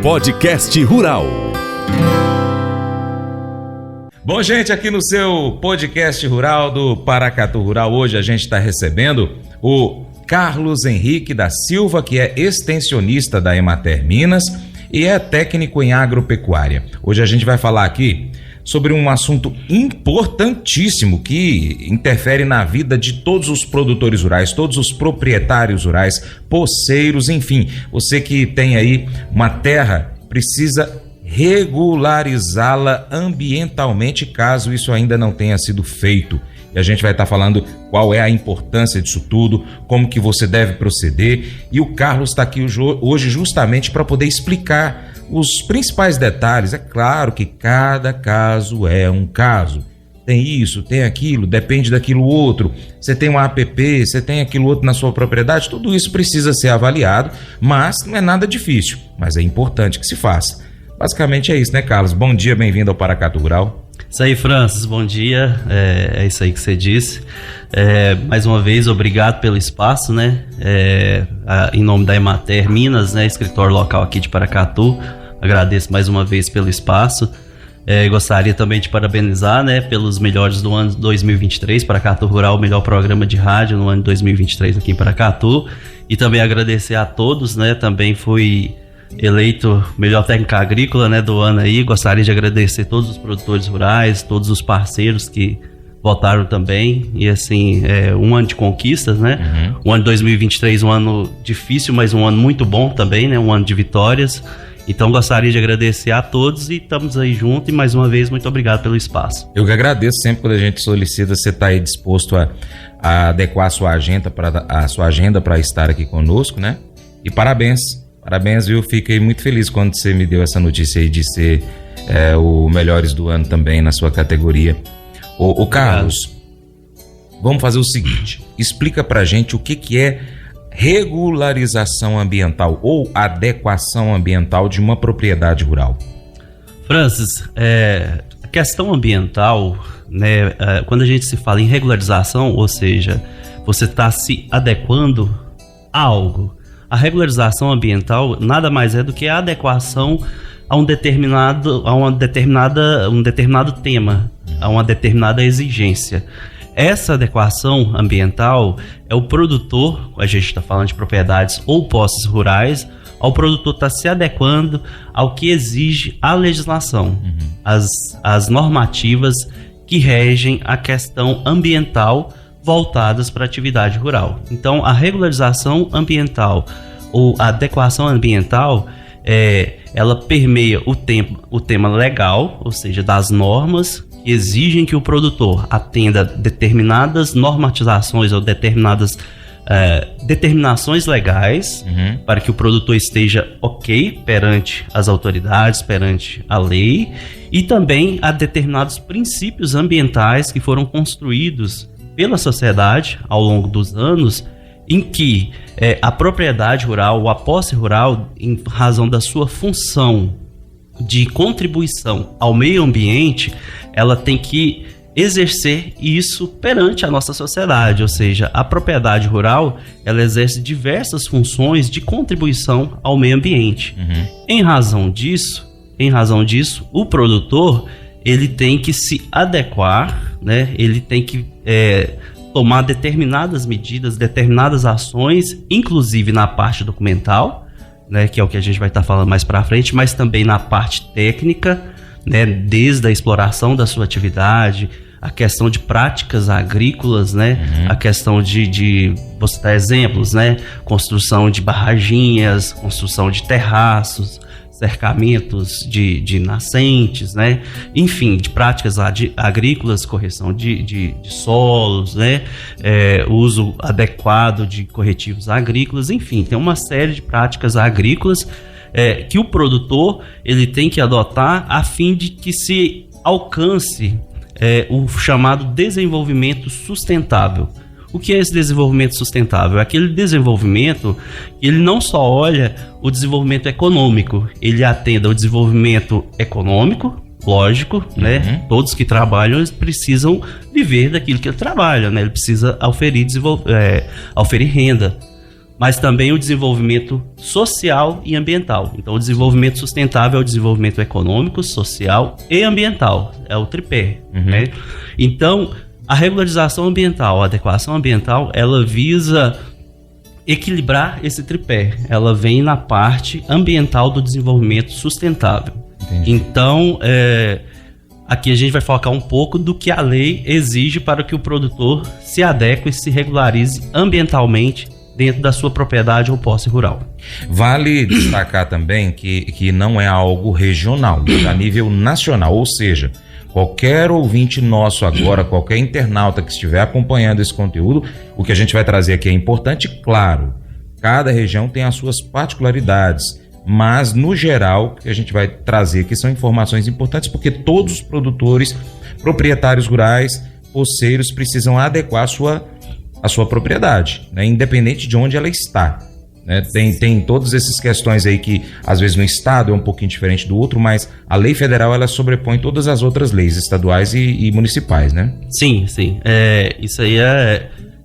Podcast Rural. Bom, gente, aqui no seu podcast rural do Paracatu Rural, hoje a gente está recebendo o Carlos Henrique da Silva, que é extensionista da Emater Minas e é técnico em agropecuária. Hoje a gente vai falar aqui sobre um assunto importantíssimo que interfere na vida de todos os produtores rurais, todos os proprietários rurais, poceiros, enfim, você que tem aí uma terra, precisa regularizá-la ambientalmente, caso isso ainda não tenha sido feito. E a gente vai estar falando qual é a importância disso tudo, como que você deve proceder. E o Carlos está aqui hoje justamente para poder explicar os principais detalhes. É claro que cada caso é um caso. Tem isso, tem aquilo, depende daquilo outro. Você tem um APP, você tem aquilo outro na sua propriedade. Tudo isso precisa ser avaliado, mas não é nada difícil. Mas é importante que se faça. Basicamente é isso, né, Carlos? Bom dia, bem-vindo ao Paracatu Rural. Isso aí, Francis, bom dia, é isso aí que você disse. Mais uma vez, obrigado pelo espaço, né? Em nome da Emater Minas, né? Escritório local aqui de Paracatu, agradeço mais uma vez pelo espaço. Gostaria também de parabenizar, né, pelos melhores do ano 2023, Paracatu Rural, o melhor programa de rádio no ano de 2023 aqui em Paracatu. E também agradecer a todos, né? Também fui eleito melhor técnico agrícola, né, do ano aí. Gostaria de agradecer todos os produtores rurais, todos os parceiros que votaram também. E assim, um ano de conquistas, né? O ano de 2023, um ano difícil, mas um ano muito bom também, né? Um ano de vitórias. Então gostaria de agradecer a todos e estamos aí juntos. E mais uma vez, muito obrigado pelo espaço. Eu que agradeço. Sempre quando a gente solicita, você está aí disposto a adequar a sua agenda para estar aqui conosco, né? E parabéns, viu? Fiquei muito feliz quando você me deu essa notícia aí de ser o Melhores do Ano também na sua categoria. O Carlos, vamos fazer o seguinte, explica pra gente o que é regularização ambiental ou adequação ambiental de uma propriedade rural. Francis, a questão ambiental, né, quando a gente se fala em regularização, ou seja, você está se adequando a algo. A regularização ambiental nada mais é do que a adequação a um determinado tema, a uma determinada exigência. Essa adequação ambiental é o produtor, a gente está falando de propriedades ou posses rurais, o produtor está se adequando ao que exige a legislação, as normativas que regem a questão ambiental voltadas para a atividade rural. Então, a regularização ambiental ou a adequação ambiental, ela permeia o tema legal, ou seja, das normas que exigem que o produtor atenda determinadas normatizações ou determinadas determinações legais para que o produtor esteja ok perante as autoridades, perante a lei, e também a determinados princípios ambientais que foram construídos pela sociedade ao longo dos anos, em que a propriedade rural, a posse rural, em razão da sua função de contribuição ao meio ambiente, ela tem que exercer isso perante a nossa sociedade, ou seja, a propriedade rural, ela exerce diversas funções de contribuição ao meio ambiente. Em razão disso, o produtor, ele tem que se adequar, né? Ele tem que tomar determinadas medidas, determinadas ações, inclusive na parte documental, né, que é o que a gente vai estar falando mais para frente, mas também na parte técnica, né, desde a exploração da sua atividade, a questão de práticas agrícolas, né, a questão de vou citar exemplos, né, construção de barraginhas, construção de terraços, cercamentos de nascentes, né? Enfim, de práticas agrícolas, correção de solos, né? Uso adequado de corretivos agrícolas, enfim, tem uma série de práticas agrícolas que o produtor ele tem que adotar a fim de que se alcance o chamado desenvolvimento sustentável. O que é esse desenvolvimento sustentável? É aquele desenvolvimento que ele não só olha o desenvolvimento econômico, ele atende ao desenvolvimento econômico, lógico, né? Todos que trabalham eles precisam viver daquilo que ele trabalha, né? Ele precisa oferir renda. mas também o desenvolvimento social e ambiental. Então, o desenvolvimento sustentável é o desenvolvimento econômico, social e ambiental. É o tripé. Né? Então, a regularização ambiental, a adequação ambiental, ela visa equilibrar esse tripé. Ela vem na parte ambiental do desenvolvimento sustentável. Entendi. Então, aqui a gente vai focar um pouco do que a lei exige para que o produtor se adeque e se regularize ambientalmente dentro da sua propriedade ou posse rural. Vale destacar também que não é algo regional, é a nível nacional, ou seja, qualquer ouvinte nosso agora, qualquer internauta que estiver acompanhando esse conteúdo, o que a gente vai trazer aqui é importante, claro, cada região tem as suas particularidades, mas no geral, o que a gente vai trazer aqui são informações importantes, porque todos os produtores, proprietários rurais, poceiros precisam adequar a sua propriedade, né? Independente de onde ela está. Né? Tem todas essas questões aí que às vezes no estado é um pouquinho diferente do outro, mas a lei federal ela sobrepõe todas as outras leis estaduais e municipais, né? Sim. Isso aí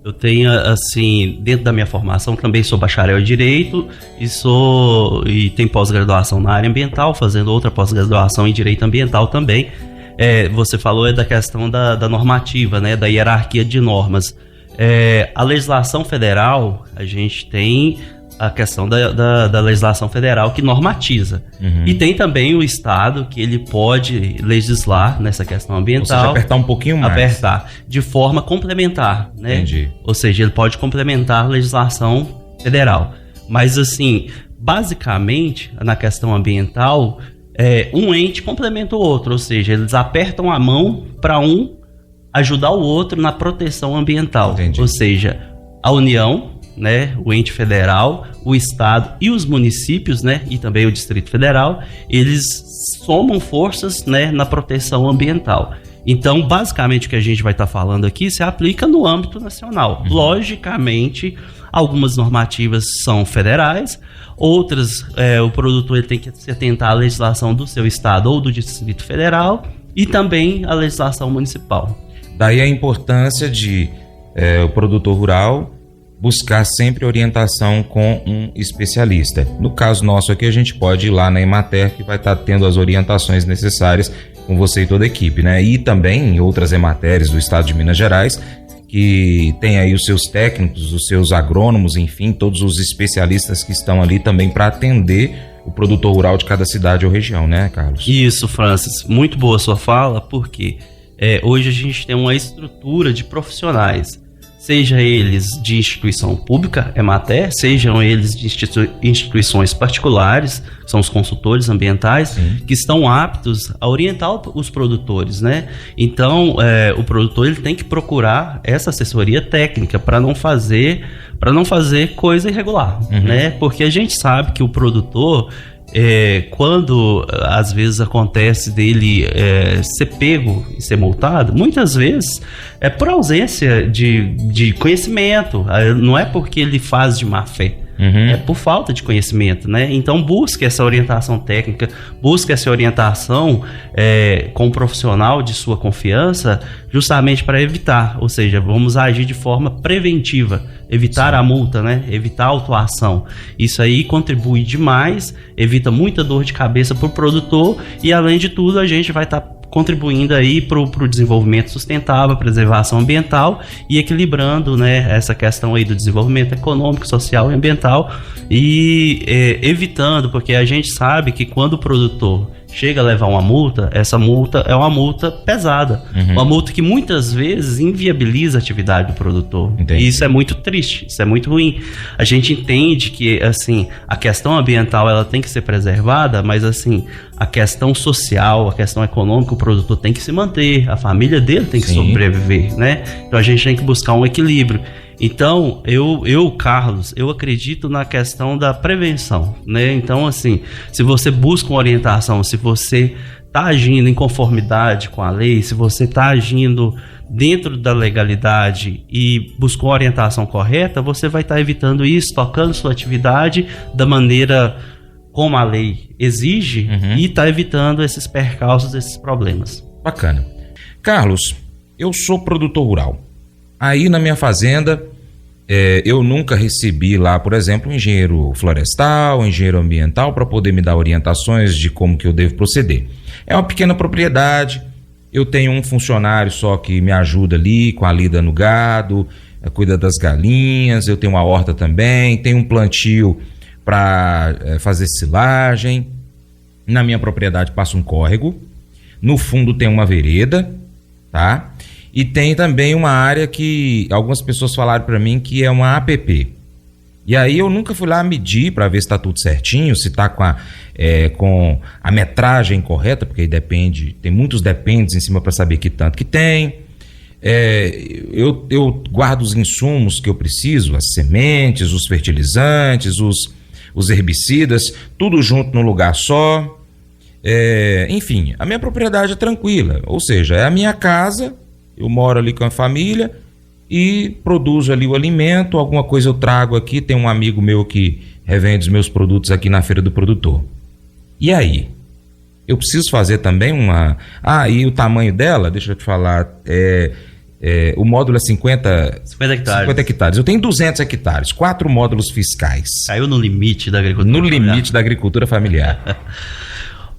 eu tenho, assim, dentro da minha formação também sou bacharel em Direito e tenho pós-graduação na área ambiental, fazendo outra pós-graduação em Direito Ambiental também. Você falou da questão da normativa, né? Da hierarquia de normas. A legislação federal, a gente tem a questão da legislação federal que normatiza. E tem também o Estado que ele pode legislar nessa questão ambiental. Ou seja, apertar um pouquinho mais. Apertar, de forma complementar, né? Entendi. Ou seja, ele pode complementar a legislação federal. Mas, assim, basicamente, na questão ambiental, um ente complementa o outro. Ou seja, eles apertam a mão para um ajudar o outro na proteção ambiental. Entendi. Ou seja, a União, né, o ente federal, o Estado e os municípios, né, e também o Distrito Federal, eles somam forças, né, na proteção ambiental. Então, basicamente, o que a gente vai estar falando aqui se aplica no âmbito nacional. Logicamente, algumas normativas são federais, outras, o produtor ele tem que se atentar à legislação do seu estado ou do Distrito Federal e também à legislação municipal. Daí a importância de o produtor rural buscar sempre orientação com um especialista. No caso nosso aqui, a gente pode ir lá na Emater, que vai estar tendo as orientações necessárias com você e toda a equipe, né? E também em outras Emateres do estado de Minas Gerais, que tem aí os seus técnicos, os seus agrônomos, enfim, todos os especialistas que estão ali também para atender o produtor rural de cada cidade ou região, né, Carlos? Isso, Francis. Muito boa a sua fala, porque hoje a gente tem uma estrutura de profissionais, seja eles de instituição pública, Emater, sejam eles de instituições particulares, são os consultores ambientais, sim, que estão aptos a orientar os produtores, né? Então, o produtor ele tem que procurar essa assessoria técnica para não fazer coisa irregular, né? Porque a gente sabe que o produtor, quando às vezes acontece dele ser pego e ser multado, muitas vezes é por ausência de conhecimento, não é porque ele faz de má fé, é por falta de conhecimento, né? Então busque essa orientação técnica, busque essa orientação com um profissional de sua confiança, justamente para evitar, ou seja, vamos agir de forma preventiva, evitar a multa, né? Evitar a autuação. Isso aí contribui demais, evita muita dor de cabeça para o produtor e, além de tudo, a gente vai estar contribuindo aí para o desenvolvimento sustentável, preservação ambiental e equilibrando, né, essa questão aí do desenvolvimento econômico, social e ambiental e evitando, porque a gente sabe que quando o produtor chega a levar uma multa, essa multa é uma multa pesada, uma multa que muitas vezes inviabiliza a atividade do produtor. Entendi. E isso é muito triste, isso é muito ruim. A gente entende que, assim, a questão ambiental ela tem que ser preservada, mas, assim, a questão social, a questão econômica, o produtor tem que se manter, a família dele tem que sobreviver, né? Então a gente tem que buscar um equilíbrio. Então, Carlos, eu acredito na questão da prevenção, né? Então, assim, se você busca uma orientação, se você está agindo em conformidade com a lei, se você está agindo dentro da legalidade e buscou a orientação correta, você vai estar evitando isso, tocando sua atividade da maneira como a lei exige e está evitando esses percalços, esses problemas. Bacana. Carlos, eu sou produtor rural. Aí na minha fazenda eu nunca recebi lá, por exemplo, um engenheiro florestal, um engenheiro ambiental para poder me dar orientações de como que eu devo proceder. É uma pequena propriedade, eu tenho um funcionário só que me ajuda ali com a lida no gado, cuida das galinhas, eu tenho uma horta também, tenho um plantio para fazer silagem. Na minha propriedade passa um córrego, no fundo tem uma vereda, tá? E tem também uma área que algumas pessoas falaram para mim que é uma APP. E aí eu nunca fui lá medir para ver se está tudo certinho, se está com a metragem correta, porque aí depende, tem muitos dependes em cima para saber que tanto que tem. Eu guardo os insumos que eu preciso, as sementes, os fertilizantes, os herbicidas, tudo junto num lugar só. Enfim, a minha propriedade é tranquila, ou seja, é a minha casa, eu moro ali com a família e produzo ali o alimento, alguma coisa eu trago aqui, tem um amigo meu que revende os meus produtos aqui na feira do produtor. E aí? Eu preciso fazer também e o tamanho dela, deixa eu te falar, o módulo é 50 hectares. Eu tenho 200 hectares, 4 módulos fiscais. Caiu no limite da agricultura familiar. No limite da agricultura familiar.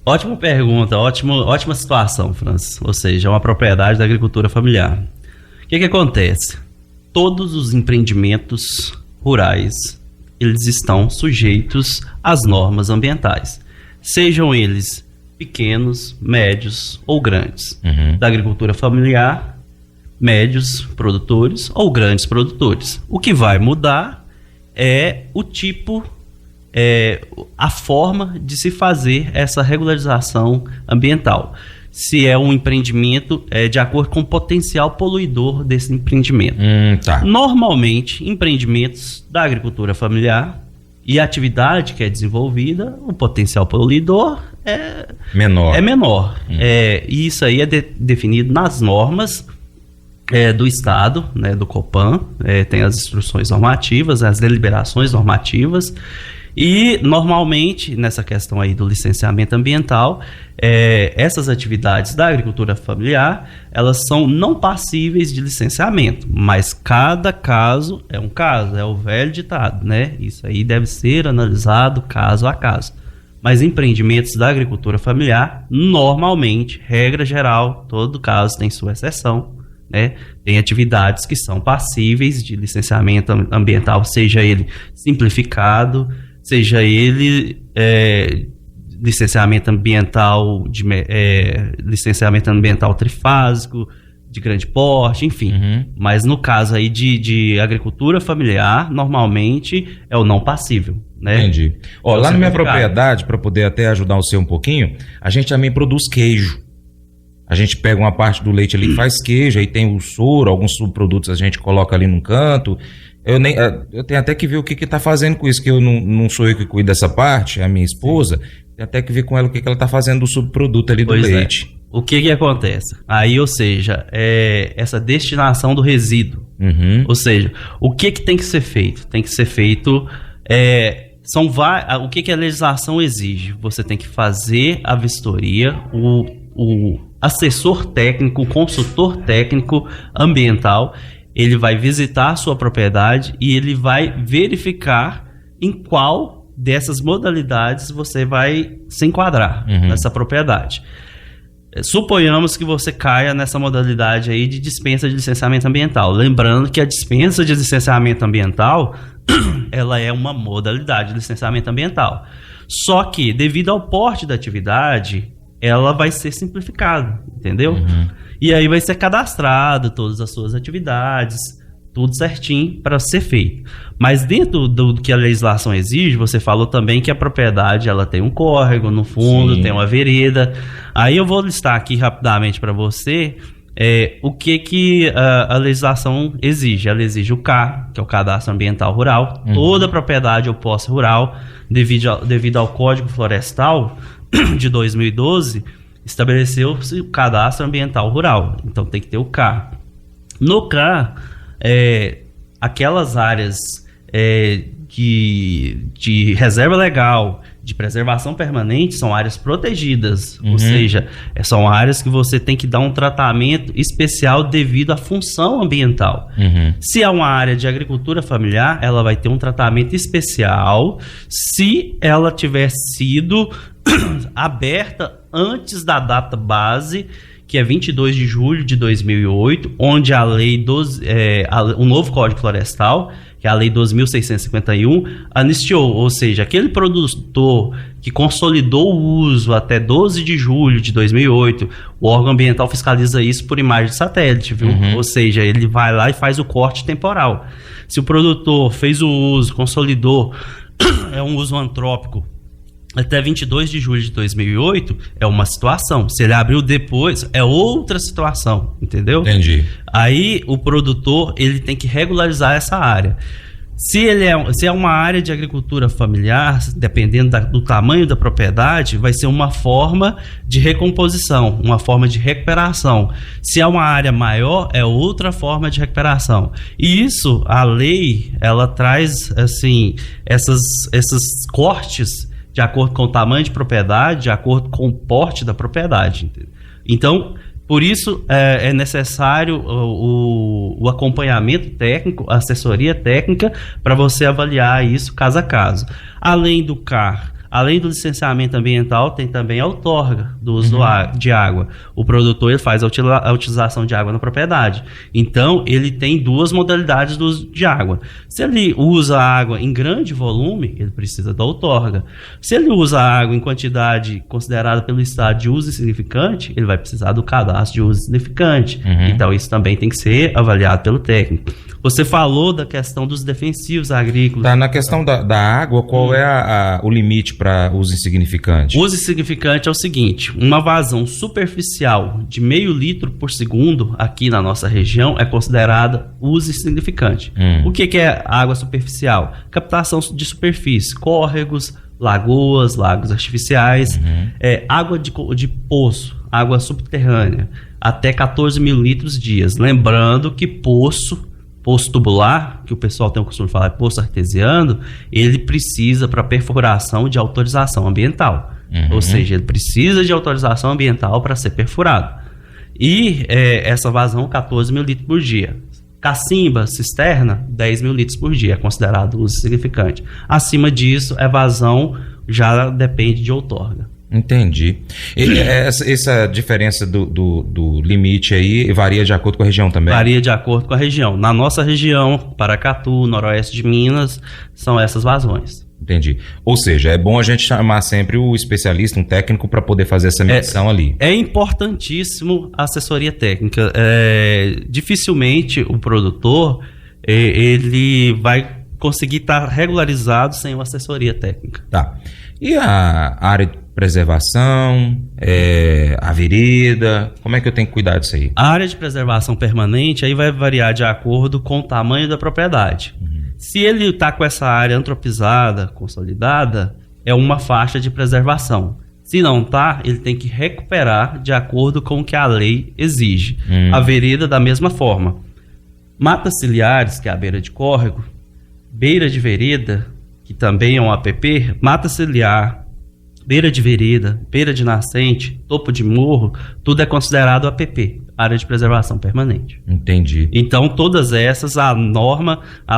Ótima pergunta, ótima situação, Francis. Ou seja, é uma propriedade da agricultura familiar. O que acontece? Todos os empreendimentos rurais, eles estão sujeitos às normas ambientais. Sejam eles pequenos, médios ou grandes. Da agricultura familiar, médios produtores ou grandes produtores. O que vai mudar é o tipo, a forma de se fazer essa regularização ambiental. Se é um empreendimento de acordo com o potencial poluidor desse empreendimento. Tá. Normalmente, empreendimentos da agricultura familiar e a atividade que é desenvolvida, o potencial poluidor é menor. E isso aí é definido nas normas do Estado, né, do Copan, tem as instruções normativas, as deliberações normativas. E, normalmente, nessa questão aí do licenciamento ambiental, essas atividades da agricultura familiar, elas são não passíveis de licenciamento, mas cada caso é um caso, é o velho ditado, né? Isso aí deve ser analisado caso a caso. Mas empreendimentos da agricultura familiar, normalmente, regra geral, todo caso tem sua exceção, né? Tem atividades que são passíveis de licenciamento ambiental, seja ele simplificado, seja ele licenciamento ambiental trifásico, de grande porte, enfim. Mas no caso aí de agricultura familiar, normalmente é o não passível, né? Entendi. Lá na minha propriedade, para poder até ajudar você um pouquinho, a gente também produz queijo. A gente pega uma parte do leite ali e faz queijo, aí tem o soro, alguns subprodutos a gente coloca ali num canto. Eu tenho até que ver o que está fazendo com isso, que eu não sou eu que cuido dessa parte, é a minha esposa. Tem até que ver com ela o que ela está fazendo do subproduto ali do leite. O que acontece? Aí, ou seja, essa destinação do resíduo. Ou seja, o que tem que ser feito? Tem que ser feito... o que a legislação exige? Você tem que fazer a vistoria, o assessor técnico, o consultor técnico ambiental, ele vai visitar a sua propriedade e ele vai verificar em qual dessas modalidades você vai se enquadrar nessa propriedade. Suponhamos que você caia nessa modalidade aí de dispensa de licenciamento ambiental. Lembrando que a dispensa de licenciamento ambiental, ela é uma modalidade de licenciamento ambiental. Só que, devido ao porte da atividade, ela vai ser simplificada, entendeu? E aí vai ser cadastrado todas as suas atividades, tudo certinho para ser feito. Mas dentro do que a legislação exige, você falou também que a propriedade ela tem um córrego no fundo, Sim. tem uma vereda. Aí eu vou listar aqui rapidamente para você o que a legislação exige. Ela exige o CAR, que é o Cadastro Ambiental Rural. Toda propriedade ou posse rural, devido ao Código Florestal de 2012, estabeleceu-se o Cadastro Ambiental Rural. Então tem que ter o CAR. No CAR, aquelas áreas de reserva legal, de preservação permanente são áreas protegidas, ou seja, são áreas que você tem que dar um tratamento especial devido à função ambiental. Se é uma área de agricultura familiar, ela vai ter um tratamento especial se ela tiver sido aberta antes da data base, que é 22 de julho de 2008, onde a lei o novo Código Florestal, que é a Lei 12.651, anistiou, ou seja, aquele produtor que consolidou o uso até 12 de julho de 2008, o órgão ambiental fiscaliza isso por imagem de satélite, viu? Ou seja, ele vai lá e faz o corte temporal. Se o produtor fez o uso, consolidou, é um uso antrópico, até 22 de julho de 2008, é uma situação. Se ele abriu depois, é outra situação, entendeu? Entendi. Aí o produtor, ele tem que regularizar essa área. Se é uma área de agricultura familiar, dependendo do tamanho da propriedade, vai ser uma forma de recomposição, uma forma de recuperação. Se é uma área maior, é outra forma de recuperação. E isso, a lei, ela traz, assim, esses cortes de acordo com o tamanho de propriedade, de acordo com o porte da propriedade. Então, por isso é necessário o acompanhamento técnico, a assessoria técnica, para você avaliar isso caso a caso. Além do CAR, além do licenciamento ambiental, tem também a outorga do uso de água. O produtor ele faz a utilização de água na propriedade. Então, ele tem duas modalidades do uso de água. Se ele usa água em grande volume, ele precisa da outorga. Se ele usa água em quantidade considerada pelo Estado de uso insignificante, ele vai precisar do cadastro de uso insignificante. Então, isso também tem que ser avaliado pelo técnico. Você falou da questão dos defensivos agrícolas. Tá, na questão da água, qual é o limite para uso insignificante? Uso insignificante é o seguinte: uma vazão superficial de 0,5 litro por segundo aqui na nossa região é considerada uso insignificante. O que é água superficial? Captação de superfície, córregos, lagoas, lagos artificiais, água de poço, água subterrânea, até 14 mil litros dias. Lembrando que poço tubular, que o pessoal tem o costume de falar, poço artesiano, ele precisa, para perfuração, de autorização ambiental. Ou seja, ele precisa de autorização ambiental para ser perfurado. E essa vazão, 14 mil litros por dia. Cacimba, cisterna, 10 mil litros por dia, é considerado uso significante. Acima disso, vazão já depende de outorga. Entendi. Essa diferença do limite aí varia de acordo com a região também? Varia de acordo com a região. Na nossa região, Paracatu, noroeste de Minas, são essas vazões. Entendi. Ou seja, é bom a gente chamar sempre o especialista, um técnico, para poder fazer essa medição ali. É importantíssimo a assessoria técnica. Dificilmente o produtor ele vai conseguir estar regularizado sem uma assessoria técnica. Tá. E a área de preservação, a vereda, como é que eu tenho que cuidar disso aí? A área de preservação permanente aí vai variar de acordo com o tamanho da propriedade. Se ele está com essa área antropizada, consolidada, é uma faixa de preservação. Se não está, ele tem que recuperar de acordo com o que a lei exige. A vereda da mesma forma. Matas ciliares, que é a beira de córrego, beira de vereda, que também é um APP, mata ciliar, beira de vereda, beira de nascente, topo de morro, tudo é considerado APP, área de preservação permanente. Entendi. Então, todas essas, a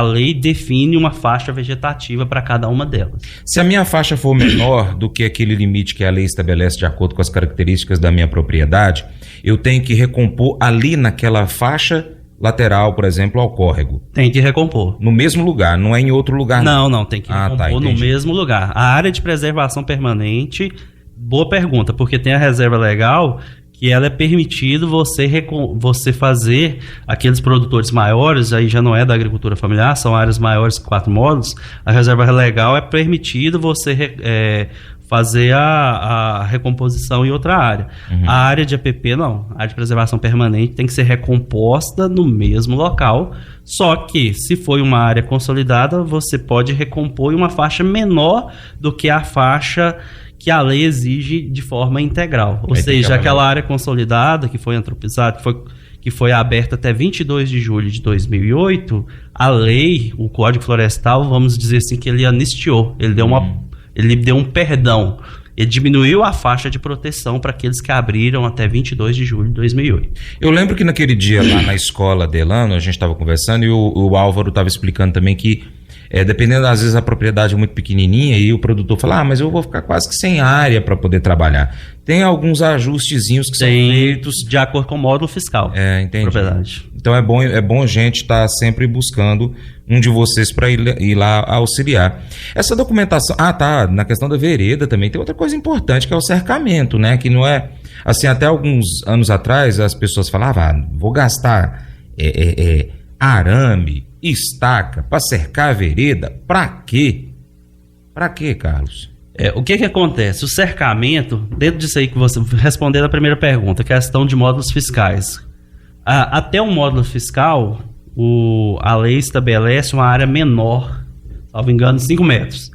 lei define uma faixa vegetativa para cada uma delas. Se a minha faixa for menor do que aquele limite que a lei estabelece de acordo com as características da minha propriedade, eu tenho que recompor ali naquela faixa lateral, por exemplo, ao córrego. Tem que recompor. No mesmo lugar, não é em outro lugar? Não, tem que recompor no mesmo lugar. A área de preservação permanente, boa pergunta, porque tem a reserva legal que ela é permitido você fazer aqueles produtores maiores, aí já não é da agricultura familiar, são áreas maiores que 4 módulos, a reserva legal é permitido você fazer a recomposição em outra área. A área de APP não, a área de preservação permanente tem que ser recomposta no mesmo local, só que se for uma área consolidada, você pode recompor em uma faixa menor do que a faixa que a lei exige de forma integral. Ou seja, aquela área consolidada que foi antropizada, que foi aberta até 22 de julho de 2008, a lei, o Código Florestal, vamos dizer assim, que ele anistiou, ele deu ele deu um perdão. Ele diminuiu a faixa de proteção para aqueles que abriram até 22 de julho de 2008. Eu lembro que naquele dia lá na escola Delano, a gente estava conversando e o Álvaro estava explicando também que dependendo, às vezes a propriedade é muito pequenininha e o produtor fala, mas eu vou ficar quase que sem área para poder trabalhar. Tem alguns ajustezinhos que são feitos de acordo com o módulo fiscal. Entendi. Propriedade. Então é bom a gente estar sempre buscando um de vocês para ir lá auxiliar. Essa documentação, na questão da vereda também tem outra coisa importante que é o cercamento, né? Que não é, assim, até alguns anos atrás as pessoas falavam, vou gastar arame, estaca para cercar a vereda, para quê? Para quê, Carlos? O que acontece? O cercamento, dentro disso aí que você respondendo a primeira pergunta, questão de módulos fiscais. Até o módulo fiscal, a lei estabelece uma área menor, salvo engano, 5 metros.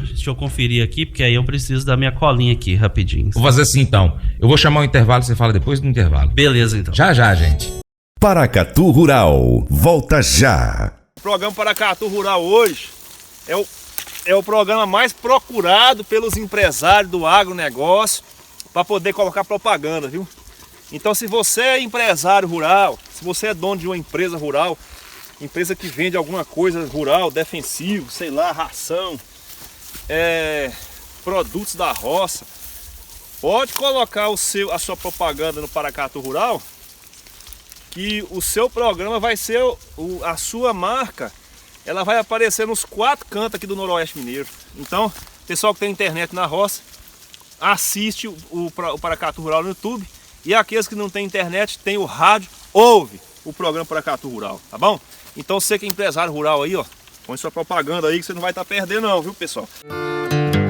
Deixa eu conferir aqui, porque aí eu preciso da minha colinha aqui, rapidinho. Vou fazer assim então, eu vou chamar o intervalo, você fala depois do intervalo. Beleza, então. Já, gente. Paracatu Rural, volta já. O programa Paracatu Rural hoje é o programa mais procurado pelos empresários do agronegócio para poder colocar propaganda, viu? Então, se você é empresário rural, se você é dono de uma empresa rural, empresa que vende alguma coisa rural, defensivo, sei lá, ração, produtos da roça, pode colocar a sua propaganda no Paracatu Rural, que o seu programa vai ser, a sua marca, ela vai aparecer nos 4 cantos aqui do Noroeste Mineiro. Então, pessoal que tem internet na roça, assiste o Paracatu Rural no YouTube. E aqueles que não têm internet, tem o rádio, ouve o programa Paracatu Rural, tá bom? Então você que é empresário rural aí, põe sua propaganda aí que você não vai estar perdendo não, viu, pessoal?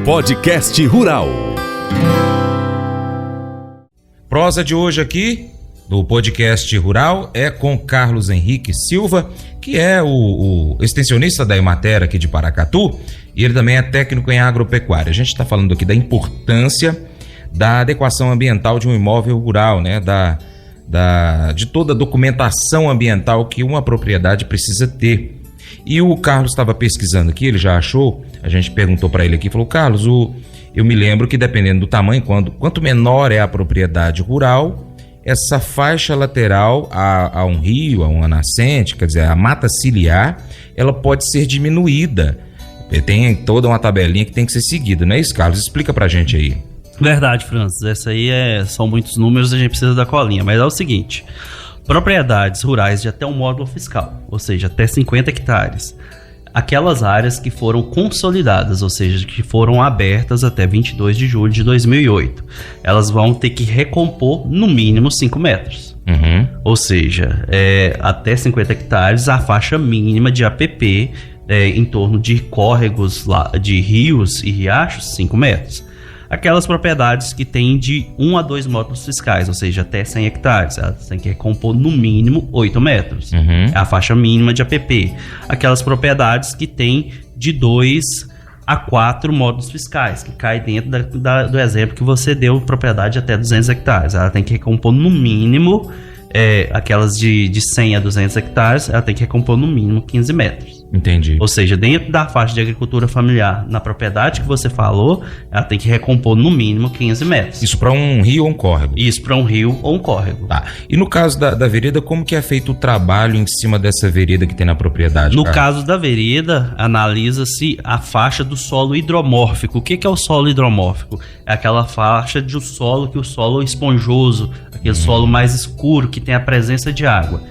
Podcast Rural. Prosa de hoje aqui do podcast Rural é com Carlos Henrique Silva, que é o extensionista da Emater aqui de Paracatu, e ele também é técnico em agropecuária. A gente está falando aqui da importância da adequação ambiental de um imóvel rural, né? De toda a documentação ambiental que uma propriedade precisa ter. E o Carlos estava pesquisando aqui, ele já achou, a gente perguntou para ele aqui, falou, Carlos, eu me lembro que dependendo do tamanho, quanto menor é a propriedade rural, essa faixa lateral a um rio, a uma nascente, quer dizer, a mata ciliar, ela pode ser diminuída. Tem toda uma tabelinha que tem que ser seguida, não é isso, Carlos? Explica pra gente aí. Verdade, Francis. Essa aí são muitos números, a gente precisa da colinha. Mas é o seguinte, propriedades rurais de até um módulo fiscal, ou seja, até 50 hectares. Aquelas áreas que foram consolidadas, ou seja, que foram abertas até 22 de julho de 2008. Elas vão ter que recompor no mínimo 5 metros. Ou seja, até 50 hectares, a faixa mínima de APP em torno de córregos, de rios e riachos, 5 metros. Aquelas propriedades que têm de 1 a 2 módulos fiscais, ou seja, até 100 hectares, elas têm que recompor no mínimo 8 metros. É a faixa mínima de APP. Aquelas propriedades que têm de 2 a 4 módulos fiscais, que cai dentro do exemplo que você deu, propriedade até 200 hectares. Ela tem que recompor no mínimo, aquelas de 100 a 200 hectares, ela tem que recompor no mínimo 15 metros. Entendi. Ou seja, dentro da faixa de agricultura familiar, na propriedade que você falou, ela tem que recompor no mínimo 15 metros. Isso para um rio ou um córrego? Isso para um rio ou um córrego. Tá. E no caso da vereda, como que é feito o trabalho em cima dessa vereda que tem na propriedade? No caso da vereda, analisa-se a faixa do solo hidromórfico. O que é o solo hidromórfico? É aquela faixa de solo que o solo é esponjoso, aquele solo mais escuro que tem a presença de água.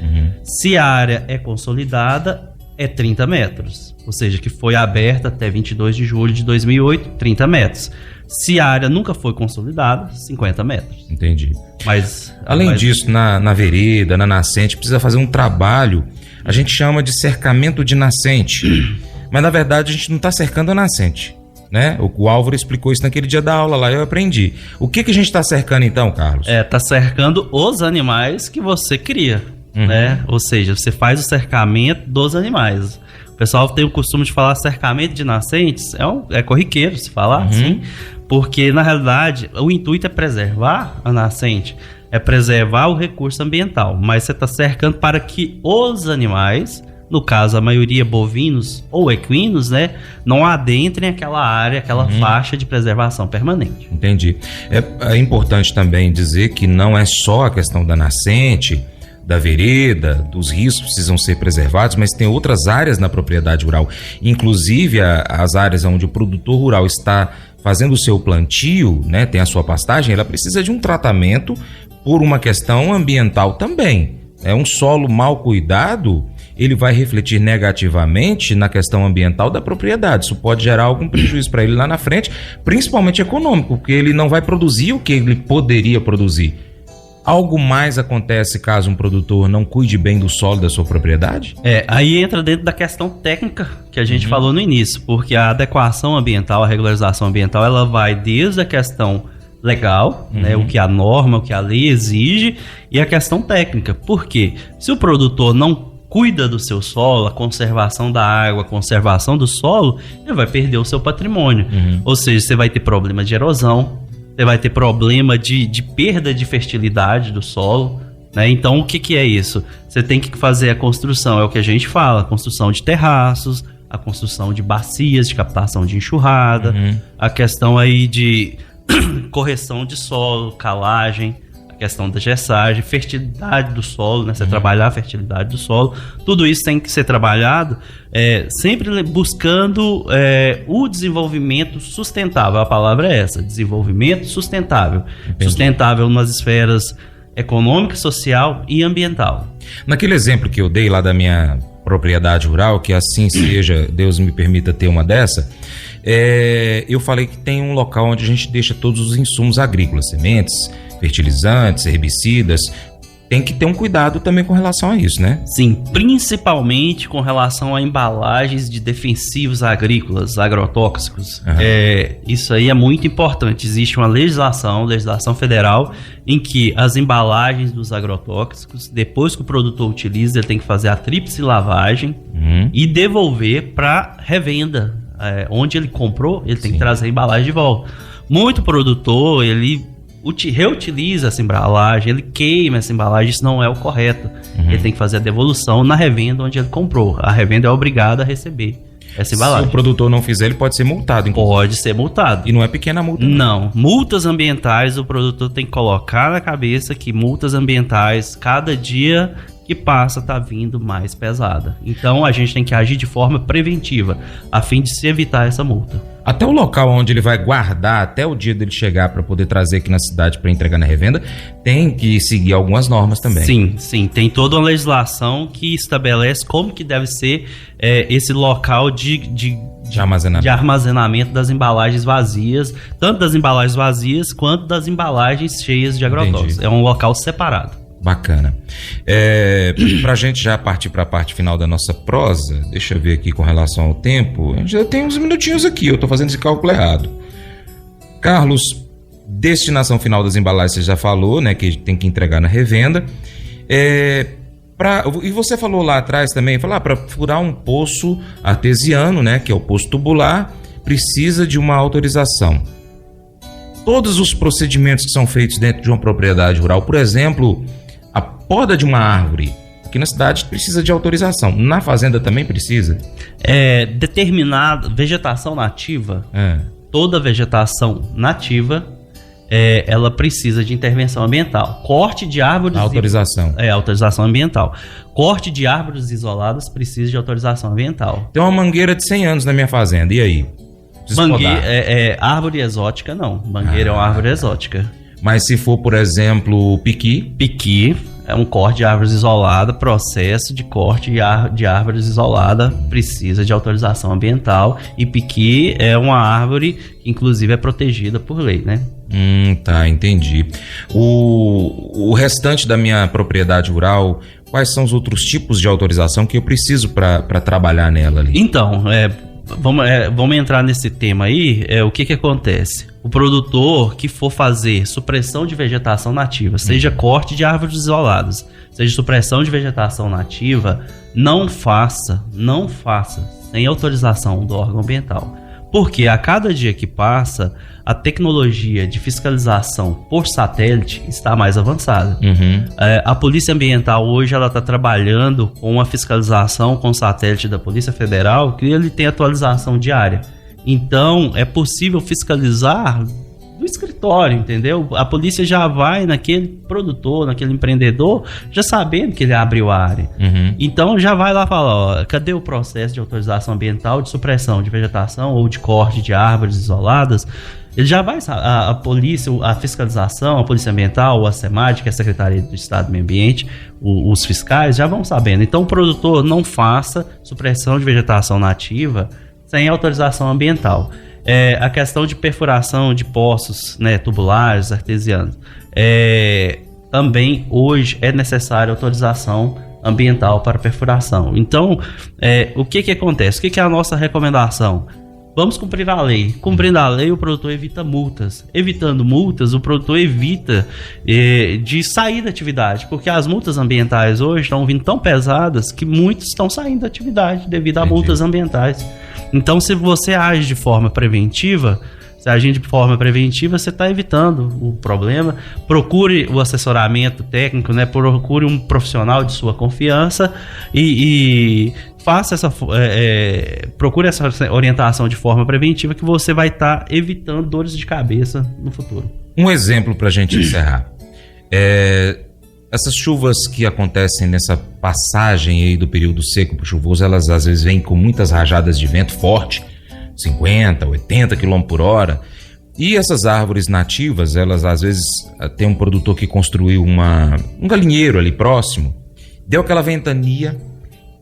Se a área é consolidada, é 30 metros, ou seja, que foi aberta até 22 de julho de 2008, 30 metros. Se a área nunca foi consolidada, 50 metros. Entendi. Mas além disso, na vereda, na nascente, precisa fazer um trabalho, a gente chama de cercamento de nascente, mas na verdade a gente não está cercando a nascente, né? O Álvaro explicou isso naquele dia da aula lá, eu aprendi. O que a gente está cercando então, Carlos? Está cercando os animais que você cria. Né? Ou seja, você faz o cercamento dos animais. O pessoal tem o costume de falar cercamento de nascentes, é corriqueiro se falar assim, porque na realidade o intuito é preservar a nascente, é preservar o recurso ambiental, mas você está cercando para que os animais no caso a maioria bovinos ou equinos, né, não adentrem aquela área, aquela faixa de preservação permanente. Entendi. É importante também dizer que não é só a questão da nascente, da vereda, dos rios precisam ser preservados, mas tem outras áreas na propriedade rural, inclusive as áreas onde o produtor rural está fazendo o seu plantio, né, tem a sua pastagem, ela precisa de um tratamento por uma questão ambiental também. Um solo mal cuidado, ele vai refletir negativamente na questão ambiental da propriedade. Isso pode gerar algum prejuízo para ele lá na frente, principalmente econômico, porque ele não vai produzir o que ele poderia produzir. Algo mais acontece caso um produtor não cuide bem do solo da sua propriedade? Aí entra dentro da questão técnica que a gente falou no início, porque a adequação ambiental, a regularização ambiental, ela vai desde a questão legal, né, o que a norma, o que a lei exige, e a questão técnica. Por quê? Se o produtor não cuida do seu solo, a conservação da água, a conservação do solo, ele vai perder o seu patrimônio. Ou seja, você vai ter problema de erosão, você vai ter problema de perda de fertilidade do solo, né? Então, o que é isso? Você tem que fazer a construção, é o que a gente fala, a construção de terraços, a construção de bacias de captação de enxurrada, a questão aí de correção de solo, calagem, a questão da gessagem, fertilidade do solo, né? Você trabalhar a fertilidade do solo, tudo isso tem que ser trabalhado sempre buscando o desenvolvimento sustentável. A palavra é essa, desenvolvimento sustentável. Entendi. Sustentável nas esferas econômica, social e ambiental. Naquele exemplo que eu dei lá da minha propriedade rural, que assim seja, Deus me permita ter uma dessa, eu falei que tem um local onde a gente deixa todos os insumos agrícolas, sementes, fertilizantes, herbicidas. Tem que ter um cuidado também com relação a isso, né? Sim, principalmente com relação a embalagens de defensivos agrícolas, agrotóxicos. Isso aí é muito importante. Existe uma legislação federal, em que as embalagens dos agrotóxicos, depois que o produtor utiliza, ele tem que fazer a tríplice lavagem e devolver para revenda. Onde ele comprou, ele tem que trazer a embalagem de volta. Muito produtor, ele reutiliza essa embalagem, ele queima essa embalagem, isso não é o correto. Ele tem que fazer a devolução na revenda onde ele comprou. A revenda é obrigada a receber essa embalagem. Se o produtor não fizer, ele pode ser multado. Pode ser multado. E não é pequena multa. Não. Multas ambientais, o produtor tem que colocar na cabeça que multas ambientais, cada dia que passa, está vindo mais pesada. Então, a gente tem que agir de forma preventiva, a fim de se evitar essa multa. Até o local onde ele vai guardar, até o dia dele chegar para poder trazer aqui na cidade para entregar na revenda, tem que seguir algumas normas também. Sim. Tem toda uma legislação que estabelece como que deve ser esse local de armazenamento das embalagens vazias, tanto das embalagens vazias quanto das embalagens cheias de agrotóxicos. Entendi. É um local separado. Bacana. Pra gente já partir para a parte final da nossa prosa, deixa eu ver aqui com relação ao tempo, a gente já tem uns minutinhos aqui, eu tô fazendo esse cálculo errado. Carlos, destinação final das embalagens você já falou, né, que tem que entregar na revenda. E você falou lá atrás também, para furar um poço artesiano, né, que é o poço tubular, precisa de uma autorização. Todos os procedimentos que são feitos dentro de uma propriedade rural, por exemplo, a poda de uma árvore, aqui na cidade precisa de autorização, na fazenda também precisa? Determinada vegetação nativa, toda vegetação nativa, ela precisa de intervenção ambiental. Corte de árvores... Autorização. Autorização ambiental. Corte de árvores isoladas precisa de autorização ambiental. Tem uma mangueira de 100 anos na minha fazenda, e aí? Árvore exótica não. Mangueira é uma árvore exótica. Mas se for, por exemplo, piqui? Piqui é um corte de árvores isolada, processo de corte de árvores isolada precisa de autorização ambiental, e piqui é uma árvore que inclusive é protegida por lei, né? Tá, entendi. O restante da minha propriedade rural, quais são os outros tipos de autorização que eu preciso para trabalhar nela ali? Então, vamos entrar nesse tema aí. O que acontece? O produtor que for fazer supressão de vegetação nativa, seja corte de árvores isoladas, seja supressão de vegetação nativa, não faça sem autorização do órgão ambiental. Porque a cada dia que passa, a tecnologia de fiscalização por satélite está mais avançada. A Polícia Ambiental hoje ela está trabalhando com a fiscalização com satélite da Polícia Federal, que ele tem atualização diária. Então, é possível fiscalizar do escritório, entendeu? A polícia já vai naquele produtor, naquele empreendedor, já sabendo que ele abriu a área. Então já vai lá e fala, ó, cadê o processo de autorização ambiental de supressão de vegetação ou de corte de árvores isoladas? Ele já vai, a polícia, a fiscalização, a polícia ambiental, a SEMAD, que é a Secretaria do Estado do Meio Ambiente, os fiscais já vão sabendo. Então o produtor não faça supressão de vegetação nativa sem autorização ambiental. A questão de perfuração de poços, né, tubulares, artesianos, também hoje é necessária autorização ambiental para perfuração. Então, o que acontece? O que é a nossa recomendação? Vamos cumprir a lei. Cumprindo a lei, o produtor evita multas. Evitando multas, o produtor evita de sair da atividade, porque as multas ambientais hoje estão vindo tão pesadas que muitos estão saindo da atividade devido a multas ambientais. Então, se você age de forma preventiva, você está evitando o problema. Procure o assessoramento técnico, né? Procure um profissional de sua confiança e faça procure essa orientação de forma preventiva, que você vai estar evitando dores de cabeça no futuro. Um exemplo para a gente encerrar. Essas chuvas que acontecem nessa passagem aí do período seco para o chuvoso, elas às vezes vêm com muitas rajadas de vento forte, 50, 80 km por hora. E essas árvores nativas, elas às vezes tem um produtor que construiu um galinheiro ali próximo, deu aquela ventania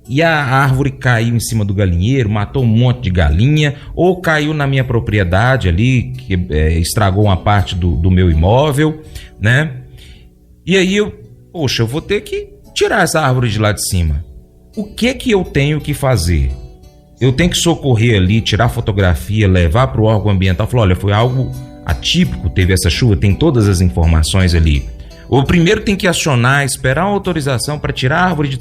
e a árvore caiu em cima do galinheiro, matou um monte de galinha, ou caiu na minha propriedade ali, que estragou uma parte do meu imóvel, né? E aí eu vou ter que tirar essa árvore de lá de cima. O que eu tenho que fazer? Eu tenho que socorrer ali, tirar fotografia, levar para o órgão ambiental, falar, olha, foi algo atípico, teve essa chuva, tem todas as informações ali. Ou primeiro tem que acionar, esperar uma autorização para tirar a árvore de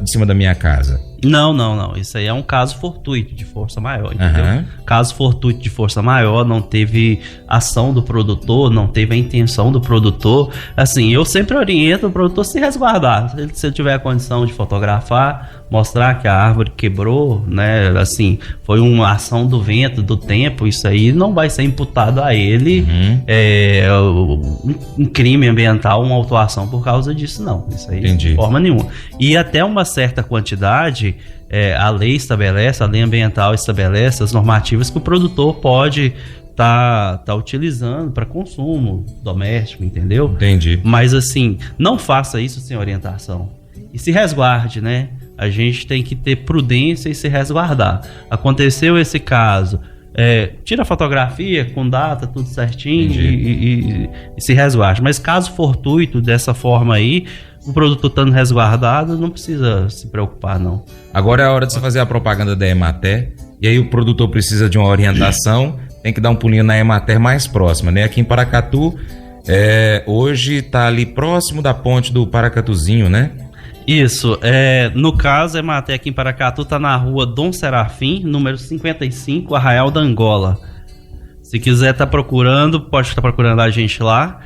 cima da minha casa? Não. Isso aí é um caso fortuito de força maior, entendeu? Caso fortuito de força maior, não teve ação do produtor, não teve a intenção do produtor. Assim, eu sempre oriento o produtor a se resguardar. Se ele tiver a condição de fotografar, mostrar que a árvore quebrou, né? Assim, foi uma ação do vento, do tempo, isso aí não vai ser imputado a ele um crime ambiental, uma autuação por causa disso, não. Isso aí, de forma nenhuma. E até uma certa quantidade, a lei ambiental estabelece as normativas que o produtor pode tá utilizando para consumo doméstico, entendeu? Entendi. Mas assim, não faça isso sem orientação. E se resguarde, né? A gente tem que ter prudência e se resguardar. Aconteceu esse caso, tira a fotografia com data, tudo certinho e se resguarde. Mas caso fortuito dessa forma aí, o produtor estando resguardado, não precisa se preocupar, não. Agora é a hora de você fazer a propaganda da Emater, e aí o produtor precisa de uma orientação, tem que dar um pulinho na Emater mais próxima, né? Aqui em Paracatu, hoje está ali próximo da ponte do Paracatuzinho, né? Isso, no caso, a Emater aqui em Paracatu está na rua Dom Serafim, número 55, Arraial da Angola. Se quiser estar procurando, pode estar procurando a gente lá.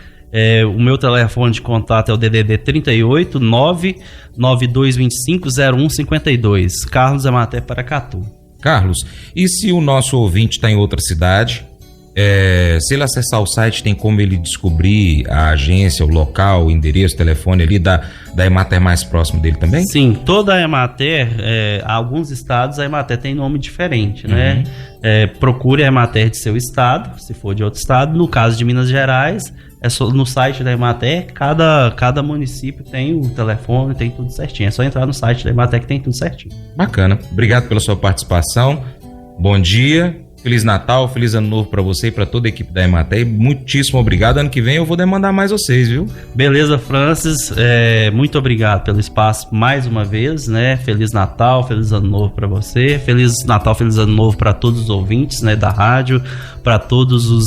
O meu telefone de contato é o DDD 38 99225 0152. Carlos Emater Paracatu. Carlos, e se o nosso ouvinte está em outra cidade, se ele acessar o site, tem como ele descobrir a agência, o local, o endereço, o telefone ali da Emater mais próximo dele também? Sim, toda a Emater, alguns estados a Emater tem nome diferente, né? Procure a Emater de seu estado, se for de outro estado. No caso de Minas Gerais, no site da Emater, cada município tem o telefone, tem tudo certinho. É só entrar no site da Emater que tem tudo certinho. Bacana. Obrigado pela sua participação. Bom dia. Feliz Natal, feliz Ano Novo para você e para toda a equipe da Emater. Muitíssimo obrigado. Ano que vem eu vou demandar mais vocês, viu? Beleza, Francis. Muito obrigado pelo espaço mais uma vez, né? Feliz Natal, feliz Ano Novo para você. Feliz Natal, feliz Ano Novo para todos os ouvintes, né, da rádio, para todos os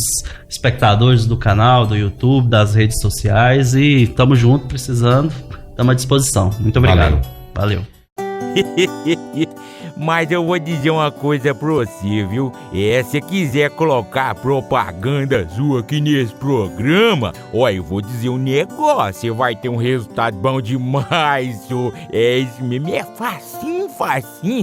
espectadores do canal, do YouTube, das redes sociais. E tamo junto, precisando, tamo à disposição. Muito obrigado. Valeu. Mas eu vou dizer uma coisa pra você, viu? Se você quiser colocar propaganda sua aqui nesse programa, olha, eu vou dizer um negócio, você vai ter um resultado bom demais, senhor. Isso mesmo, é facinho,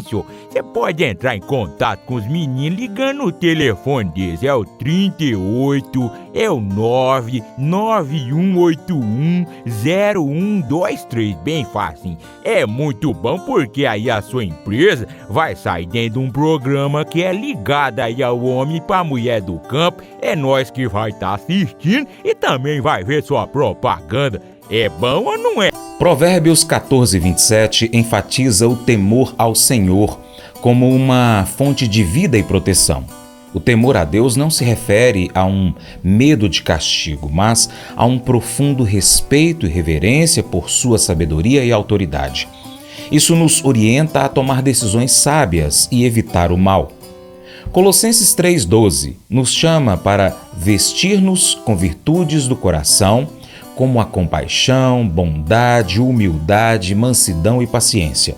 senhor. Você pode entrar em contato com os meninos ligando no telefone deles, é o 38, é o 991810123, bem facinho. É muito bom porque aí a sua empresa vai sair dentro de um programa que é ligado aí ao homem pra mulher do campo. É nós que vai estar assistindo e também vai ver sua propaganda. É bom ou não é? Provérbios 14:27 enfatiza o temor ao Senhor como uma fonte de vida e proteção. O temor a Deus não se refere a um medo de castigo, mas a um profundo respeito e reverência por sua sabedoria e autoridade. Isso nos orienta a tomar decisões sábias e evitar o mal. Colossenses 3:12 nos chama para vestir-nos com virtudes do coração, como a compaixão, bondade, humildade, mansidão e paciência.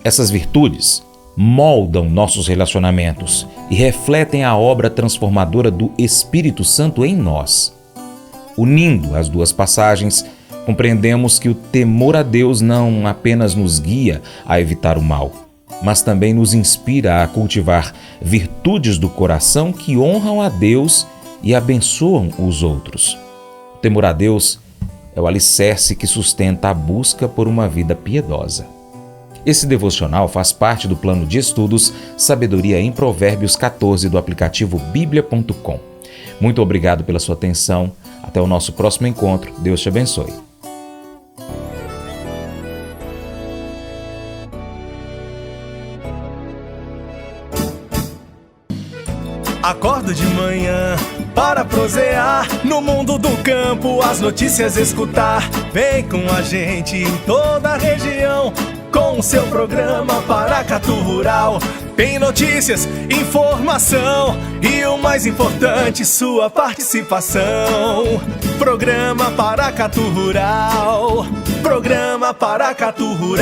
Essas virtudes moldam nossos relacionamentos e refletem a obra transformadora do Espírito Santo em nós. Unindo as duas passagens, compreendemos que o temor a Deus não apenas nos guia a evitar o mal, mas também nos inspira a cultivar virtudes do coração que honram a Deus e abençoam os outros. O temor a Deus é o alicerce que sustenta a busca por uma vida piedosa. Esse devocional faz parte do plano de estudos Sabedoria em Provérbios 14 do aplicativo bíblia.com. Muito obrigado pela sua atenção. Até o nosso próximo encontro. Deus te abençoe. Acordo de manhã para prosear no mundo do campo, as notícias escutar. Vem com a gente em toda a região com o seu programa Paracatu Rural. Tem notícias, informação e o mais importante, sua participação. Programa Paracatu Rural. Programa Paracatu Rural.